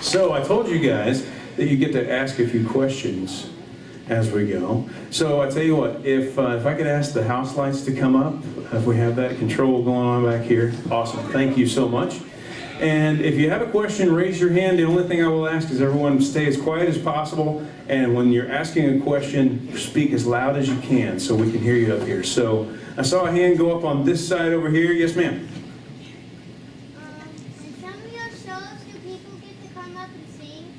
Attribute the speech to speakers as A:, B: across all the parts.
A: So I told you guys that you get to ask a few questions as we go. So I tell you what, if I could ask the house lights to come up, if we have that control going on back here. Awesome, thank you so much. And if you have a question, raise your hand. The only thing I will ask is everyone stay as quiet as possible, and when you're asking a question, speak as loud as you can so we can hear you up here. So I saw a hand go up on this side over here. Yes, ma'am.
B: In some of your shows, do people get to come up and sing?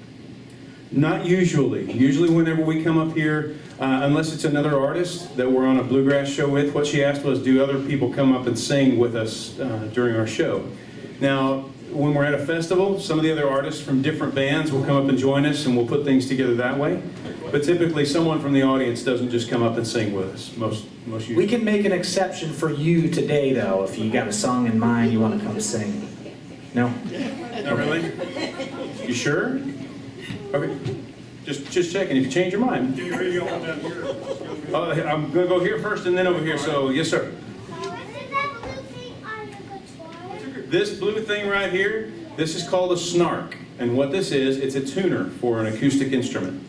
A: Not usually. Usually whenever we come up here, unless it's another artist that we're on a bluegrass show with, what she asked was, do other people come up and sing with us during our show? Now, when we're at a festival, some of the other artists from different bands will come up and join us, and we'll put things together that way. But typically, someone from the audience doesn't just come up and sing with us. Most usually.
C: We can make an exception for you today, though, if you got a song in mind you want to come sing. No?
A: Not really? You sure? Okay. Just checking. If you change your mind.
D: Get your radio on down here.
A: I'm going to go here first and then over here. So, yes, sir. This blue thing right here, this is called a snark. And what this is, it's a tuner for an acoustic instrument.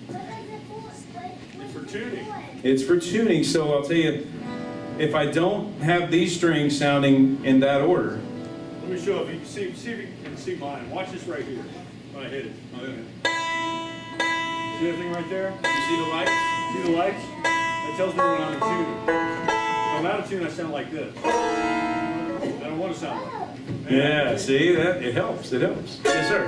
D: It's for tuning.
A: It's for tuning, so I'll tell you, if I don't have these strings sounding in that order.
D: Let me show if you can see if you can see mine. Watch this right here. When I hit it. See that thing right there?
A: You see the lights?
D: See the lights? That tells me when I'm in tune. If I'm out of tune, I sound like this. I don't want to sound like that.
A: Yeah, see, that it helps. It helps. Yes, sir.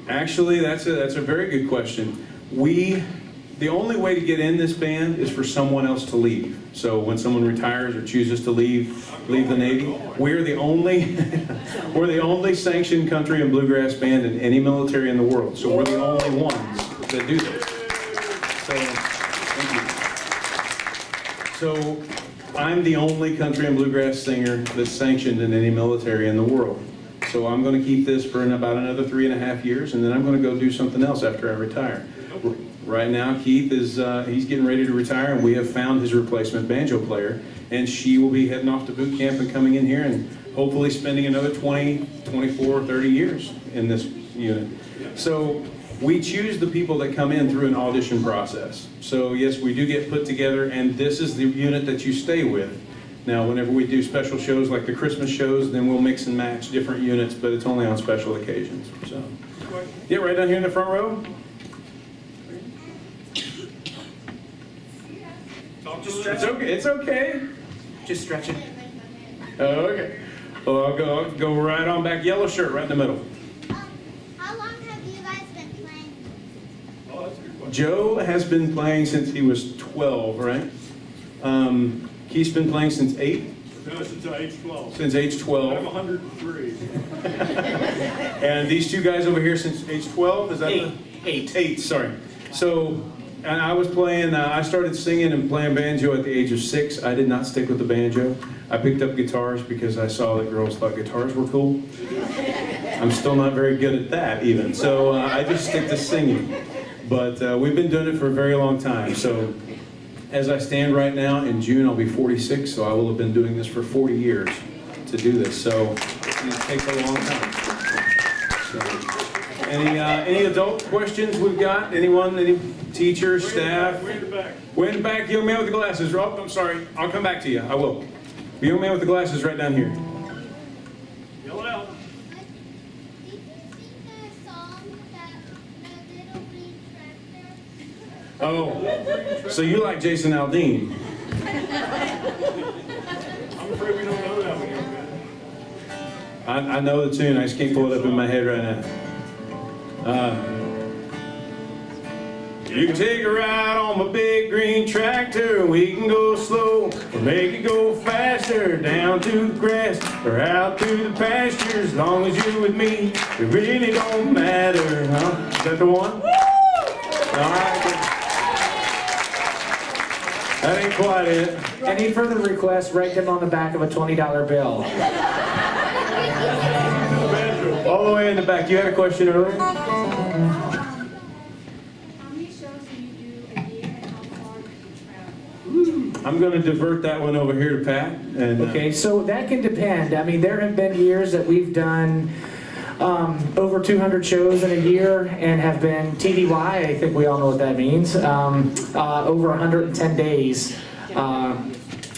A: Actually, that's a very good question. The only way to get in this band is for someone else to leave. So when someone retires or chooses to leave the Navy, we're the only sanctioned country and bluegrass band in any military in the world. So we're the only ones that do this. So thank you. So I'm the only country and bluegrass singer that's sanctioned in any military in the world. So I'm going to keep this for about another 3.5 years, and then I'm going to go do something else after I retire. Right now, Keith is he's getting ready to retire, and we have found his replacement banjo player, and she will be heading off to boot camp and coming in here and hopefully spending another 20, 24, 30 years in this unit. So we choose the people that come in through an audition process. So yes, we do get put together, and this is the unit that you stay with. Now, whenever we do special shows like the Christmas shows, then we'll mix and match different units, but it's only on special occasions. So, yeah, right down here in the front row. It's okay. It's okay.
C: Just stretch it.
A: Okay. Well, I'll go right on back. Yellow shirt, right in the middle.
B: How long have you guys been playing?
D: Oh, that's a good question.
A: Joe has been playing since he was 12, right? Keith's been playing since 8?
D: No, since age 12.
A: Since age 12.
D: I'm 103.
A: And these two guys over here since age 12? Is that
C: 8.
A: 8, sorry. So, and I was playing, I started singing and playing banjo at the age of 6. I did not stick with the banjo. I picked up guitars because I saw that girls thought guitars were cool. I'm still not very good at that even. So I just stick to singing. But we've been doing it for a very long time. So as I stand right now, in June I'll be 46, so I will have been doing this for 40 years to do this. So it takes a long time. So, any adult questions we've got? Anyone? Any teachers, staff?
D: Way in the back.
A: Way in the back, young man with the glasses. Oh, I'm sorry. I'll come back to you. I will. The young man with the glasses right down here.
D: Yell it out.
B: Did you sing the song that the little green tractor?
A: Oh, so you like Jason Aldean?
D: I'm afraid we don't know that one, young man.
A: I know the tune. I just can't pull it up in my head right now. You can take a ride on my big green tractor. We can go slow or make it go faster. Down to the grass or out to the pasture. As long as you're with me, it really don't matter. Huh? Is that the one? All right. That ain't quite it.
C: Any further requests, write them on the back of a $20 bill.
A: All the way in the back. You had a question earlier?
E: How many shows do you do a year and how far do you travel?
A: I'm going to divert that one over here to Pat. And,
C: Okay, so that can depend. I mean, there have been years that we've done over 200 shows in a year and have been TDY, I think we all know what that means, over 110 days.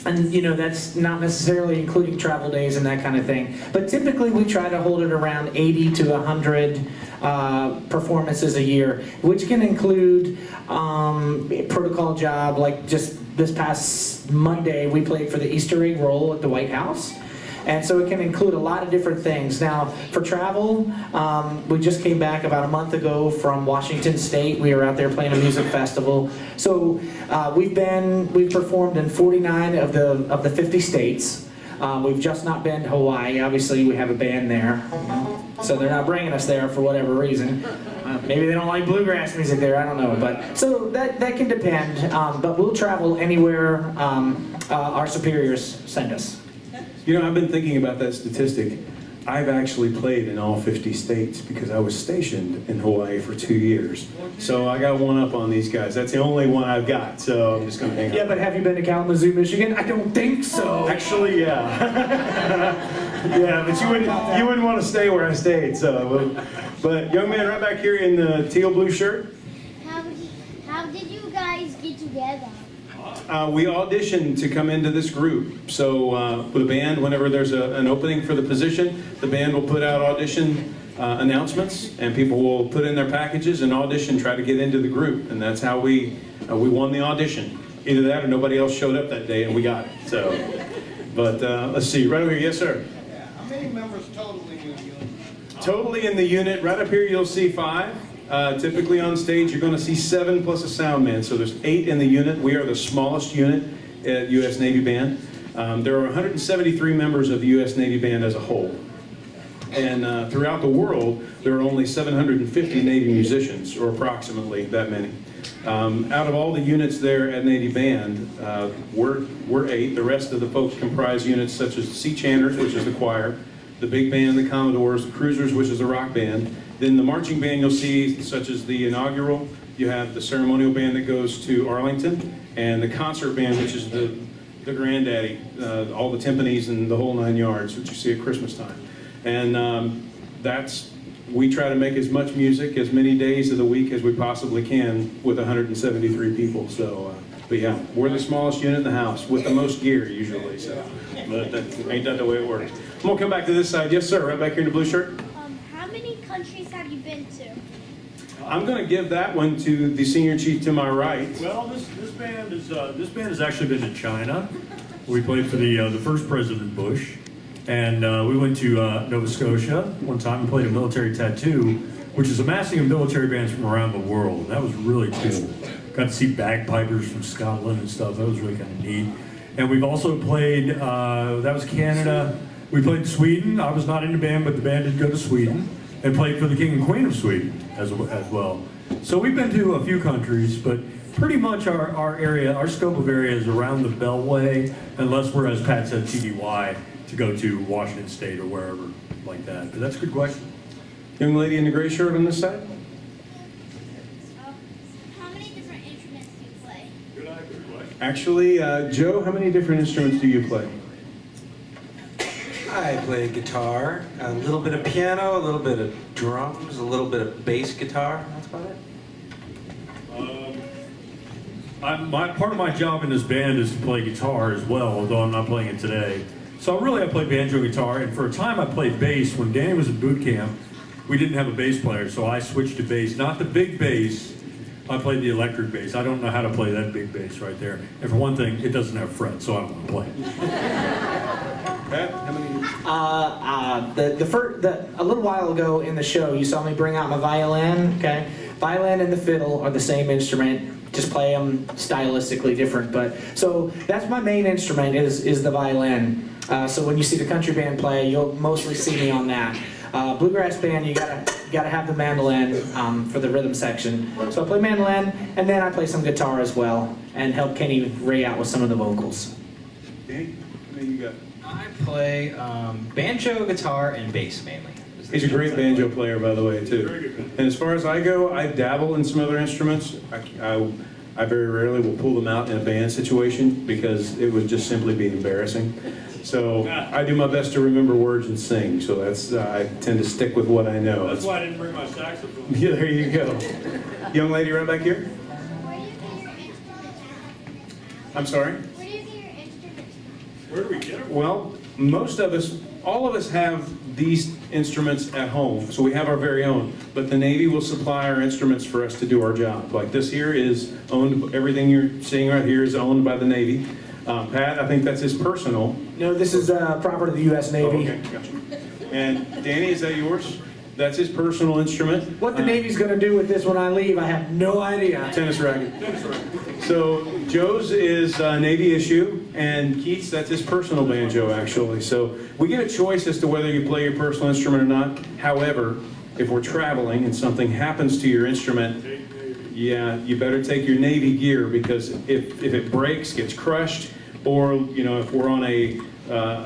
C: And you know, that's not necessarily including travel days and that kind of thing. But typically we try to hold it around 80 to 100 performances a year, which can include protocol job, like just this past Monday we played for the Easter egg roll at the White House. And so it can include a lot of different things. Now, for travel, we just came back about a month ago from Washington State. We were out there playing a music festival. So we've performed in 49 of the 50 states. We've just not been to Hawaii. Obviously, we have a band there, so they're not bringing us there for whatever reason. Maybe they don't like bluegrass music there. I don't know. But so that can depend. But we'll travel anywhere our superiors send us.
A: You know, I've been thinking about that statistic. I've actually played in all 50 states because I was stationed in Hawaii for 2 years. So I got one up on these guys. That's the only one I've got, so I'm just going to hang on.
C: Yeah, but have you been to Kalamazoo, Michigan? I don't think so.
A: Actually, yeah. Yeah, but you wouldn't want to stay where I stayed. So, but young man right back here in the teal blue shirt.
B: How did you guys get together?
A: We auditioned to come into this group. So with a band, whenever there's an opening for the position, the band will put out audition announcements, and people will put in their packages and audition, try to get into the group, and that's how we won the audition. Either that or nobody else showed up that day, and we got it. So, but let's see, right over here, yes, sir.
E: How many members totally in the unit?
A: Totally in the unit, right up here you'll see 5. Typically on stage you're going to see 7 plus a sound man, so there's 8 in the unit. We are the smallest unit at U.S. Navy Band. There are 173 members of the U.S. Navy Band as a whole. And throughout the world, there are only 750 Navy musicians, or approximately that many. Out of all the units there at Navy Band, we're 8. The rest of the folks comprise units such as the Sea Chanters, which is the choir, the Big Band, the Commodores, the Cruisers, which is the rock band. Then the marching band you'll see, such as the inaugural, you have the ceremonial band that goes to Arlington, and the concert band, which is the granddaddy, all the timpanis and the whole 9 yards, which you see at Christmas time. And we try to make as much music as many days of the week as we possibly can with 173 people. So, but yeah, we're the smallest unit in the house with the most gear usually. So, but ain't that the way it works? I'm gonna come back to this side. Yes, sir. Right back here in the blue shirt.
B: How many countries have you been to?
A: I'm going to give that one to the senior chief to my right.
D: Well, this band has actually been to China. We played for the first President Bush, and we went to Nova Scotia one time and played a military tattoo, which is amassing of military bands from around the world. That was really cool. Got to see bagpipers from Scotland and stuff. That was really kind of neat. And we've also played. That was Canada. We played Sweden. I was not in the band, but the band did go to Sweden and played for the King and Queen of Sweden as well. So we've been to a few countries, but pretty much our area, our scope of area is around the Beltway, unless we're, as Pat said, TDY, to go to Washington State or wherever like that. But that's a good question.
A: Young lady in the gray shirt on this side.
B: How many different instruments do you play?
D: Good question.
A: Actually, Joe, how many different instruments do you play?
F: I play guitar, a little bit of piano, a little bit of drums, a little bit of bass guitar. That's about it.
D: Part of my job in this band is to play guitar as well, although I'm not playing it today. So really I play banjo guitar, and for a time I played bass. When Danny was at boot camp, we didn't have a bass player, so I switched to bass. Not the big bass, I played the electric bass. I don't know how to play that big bass right there. And for one thing, it doesn't have frets, so I don't want to play it.
A: Pat, how many?
C: A little while ago in the show, you saw me bring out my violin. Okay, violin and the fiddle are the same instrument. Just play them stylistically different. But so that's my main instrument is the violin. So when you see the country band play, you'll mostly see me on that. Bluegrass band, you gotta have the mandolin for the rhythm section. So I play mandolin, and then I play some guitar as well, and help Kenny Ray out with some of the vocals.
A: Danny, how many you got?
G: I play banjo, guitar, and bass mainly.
A: He's a great banjo player, by the way, too. And as far as I go, I dabble in some other instruments. I I very rarely will pull them out in a band situation because it would just simply be embarrassing. So I do my best to remember words and sing, so that's, I tend to stick with what I know.
D: That's why I didn't bring my saxophone.
A: Yeah, there you go. Young lady right back here.
B: Where do you get your instruments?
A: I'm sorry?
B: Where do you get your instruments?
D: Where do we get them?
A: Well, most of us, all of us have these instruments at home, so we have our very own. But the Navy will supply our instruments for us to do our job. Like this here is owned, everything you're seeing right here is owned by the Navy. Pat, I think that's his personal.
C: No, this is property of the U.S.
A: Oh,
C: Navy.
A: okay, gotcha. And Danny, is that yours? That's his personal instrument.
C: What the Navy's going to do with this when I leave, I have no idea.
A: Tennis racket. So Joe's is Navy issue, and Keith's, that's his personal banjo, actually. So we get a choice as to whether you play your personal instrument or not. However, if we're traveling and something happens to your instrument, yeah, you better take your Navy gear, because if it breaks, gets crushed, or if we're on a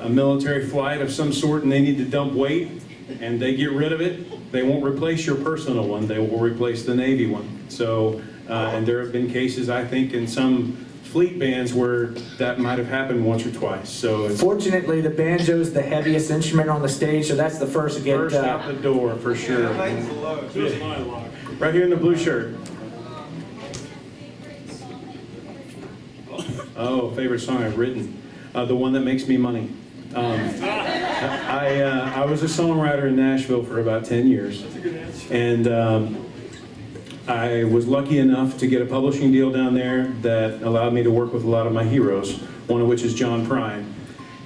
A: military flight of some sort and they need to dump weight and they get rid of it, they won't replace your personal one, they will replace the Navy one. So, and there have been cases, I think, in some fleet bands where that might have happened once or twice. So it's
C: Fortunately, the banjo is the heaviest instrument on the stage, so that's the first to get.
A: first out the door for sure.
D: Just my luck.
A: Right here in the blue shirt. Oh, favorite song I've written. The one that makes me money. I was a songwriter in Nashville for about 10 years. And I was lucky enough to get a publishing deal down there that allowed me to work with a lot of my heroes, one of which is John Prine.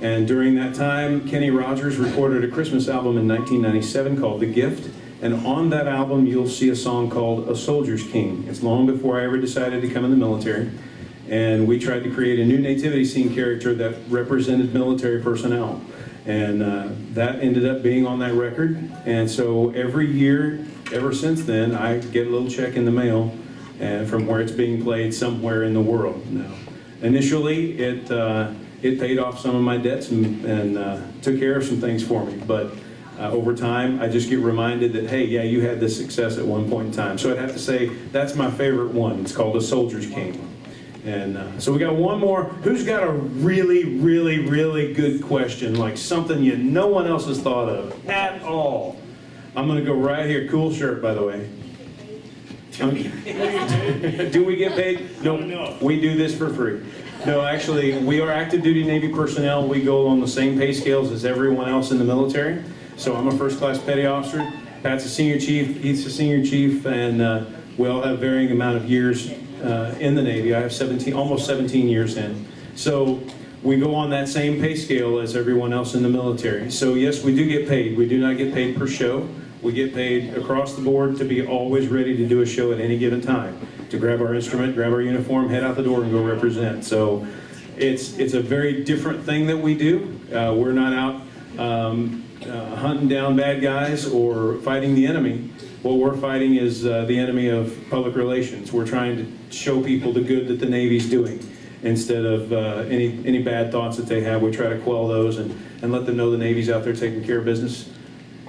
A: And during that time, Kenny Rogers recorded a Christmas album in 1997 called The Gift. And on that album, you'll see a song called A Soldier's King. It's long before I ever decided to come in the military. And we tried to create a new nativity scene character that represented military personnel. And that ended up being on that record. And so every year, ever since then, I get a little check in the mail from where it's being played somewhere in the world. Now, initially, it paid off some of my debts and took care of some things for me. But over time, I just get reminded that, hey, yeah, you had this success at one point in time. So I'd have to say that's my favorite one. It's called A Soldier's King. And so we got one more. Who's got a really, really, really good question, like something no one else has thought of at all? I'm going to go right here. Cool shirt, by the way. Do we get paid? No, we do this for free. No, actually, we are active duty Navy personnel. We go on the same pay scales as everyone else in the military. So I'm a first class petty officer. Pat's a senior chief. Keith's a senior chief. And we all have varying amount of years in the Navy. I have almost 17 years in. So we go on that same pay scale as everyone else in the military. So yes, we do get paid. We do not get paid per show. We get paid across the board to be always ready to do a show at any given time, to grab our instrument, grab our uniform, head out the door and go represent. So it's a very different thing that we do. We're not out hunting down bad guys or fighting the enemy. What we're fighting is the enemy of public relations. We're trying to show people the good that the Navy's doing. Instead of any bad thoughts that they have, we try to quell those and let them know the Navy's out there taking care of business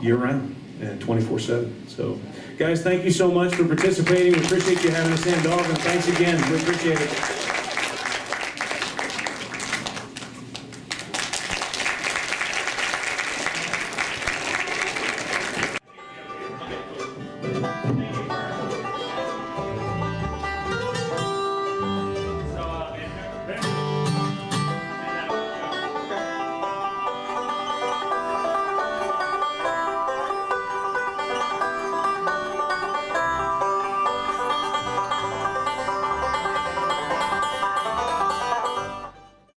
A: year-round and 24/7. So, guys, thank you so much for participating. We appreciate you having us in, Dahlgren. Thanks again. We appreciate it.